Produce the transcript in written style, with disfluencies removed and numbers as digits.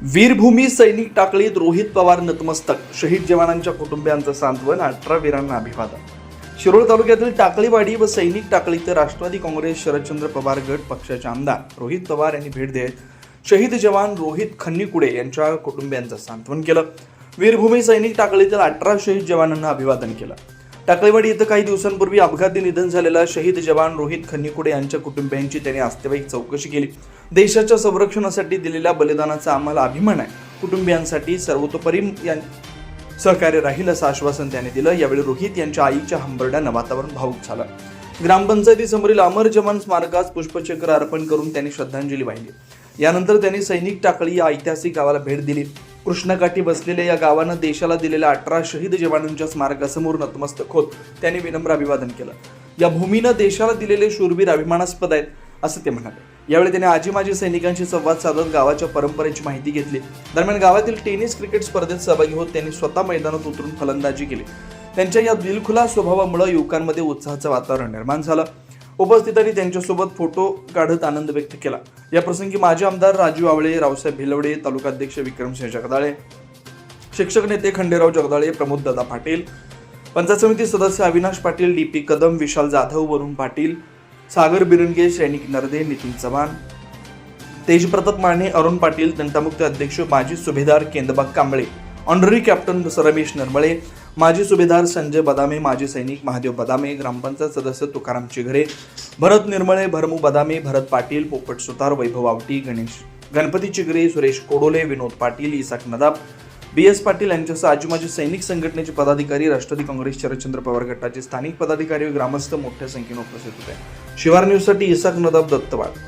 वीरभूमी सैनिक टाकळीत रोहित पवार नतमस्तक, शहीद जवानांच्या कुटुंबियांचं सांत्वन, 18 वीरांना अभिवादन. शिरोळ तालुक्यातील टाकळीवाडी व सैनिक टाकळीत राष्ट्रवादी काँग्रेस शरदचंद्र पवार गट पक्षाचे आमदार रोहित पवार यांनी भेट देत शहीद जवान रोहित खन्नीकुडे यांच्या कुटुंबियांचं सांत्वन केलं. वीरभूमी सैनिक टाकळीतील 18 शहीद जवानांना अभिवादन केलं. टाकळीवाडी इथं काही दिवसांपूर्वी अपघाती निधन झालेला शहीद जवान रोहित खन्नीकुडे यांच्या कुटुंबियांची त्यांनी आस्तेवाईक चौकशी केली. देशाच्या संरक्षणासाठी दिलेल्या बलिदानाचा आम्हाला अभिमान आहे. कुटुंबियांसाठी सर्वतोपरी सहकार्य राहील असं आश्वासन त्याने दिलं. यावेळी रोहित यांच्या आईच्या हंबरड्यानं वातावरण भावुक झालं. ग्रामपंचायतीसमोरील अमर जवान स्मारकास पुष्पचक्र अर्पण करून त्यांनी श्रद्धांजली वाहिली. यानंतर त्यांनी सैनिक टाकळी या ऐतिहासिक गावाला भेट दिली. कृष्णकाठी बसलेल्या या गावानं देशाला दिलेल्या 18 शहीद जवानांच्या स्मारकासमोर नतमस्तक होत त्यांनी विनम्र अभिवादन केलं. या भूमीनं देशाला दिलेले शूरवीर अभिमानास्पद आहेत असं ते म्हणाले. यावेळी त्यांनी आजी माजी सैनिकांशी संवाद साधत गावाच्या परंपरेची माहिती घेतली. दरम्यान गावातील टेनिस क्रिकेट स्पर्धेत सहभागी होत त्यांनी स्वतः मैदानात उतरून फलंदाजी केली. त्यांच्या या दिलखुलास स्वभावामुळे युवकांमध्ये उत्साहाचं वातावरण निर्माण झालं. उपस्थितांनी त्यांच्यासोबत फोटो काढत आनंद व्यक्त केला. या प्रसंगी माजी आमदार राजू आवळे, रावसाहेब भिलवडे, तालुकाध्यक्ष विक्रमसिंह जगदाळे, शिक्षक नेते खंडेराव जगदाळे, प्रमोददादा पाटील, पंचायत समिती सदस्य अविनाश पाटील, डी.पी. कदम, विशाल जाधव, वरुण पाटील, सागर बिरंगे, सैनिक नरदे, नितीन चव्हाण, तेजप्रताप माने, अरुण पाटील, तंटामुक्त अध्यक्ष माजी सुभेदार केंदबाग कांबळे, ऑनररी कॅप्टन रमेश नरमळे, माजी सुभेदार संजय बदामे, माजी सैनिक महादेव बदामे, ग्रामपंचायत सदस्य तुकाराम चिघरे, भरत निर्मळे, भरमू बदामे, भरत पाटील, पोपट सुतार, वैभव आवटी, गणपती चिघरे, सुरेश कोडोले, विनोद पाटील, इसाक नदाब, बी.एस. पाटील यांच्यासह आजी माजी सैनिक संघटनेचे पदाधिकारी, राष्ट्रवादी काँग्रेस शरदचंद्र पवार गटाचे स्थानिक पदाधिकारी व ग्रामस्थ मोठ्या संख्येने उपस्थित होते. शिवार न्यूजसाठी इसाक नदाब, दत्तवाड.